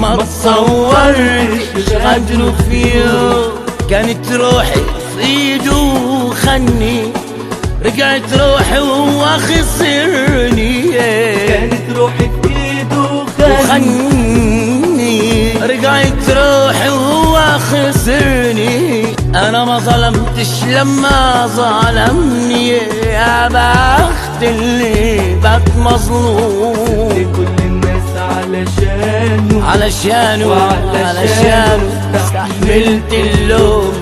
ما تصورش غدر في يوم. كانت روحي تصيد وخني، رجعت روحي وهو خسرني. كانت روحي في ايده وخني، رجعت روحي وهو خسرني. انا ما ظلمتش لما ظلمني، يا بخت اللي بات مظلوم. لكل الناس علشانه علشانه استحملت اللوم.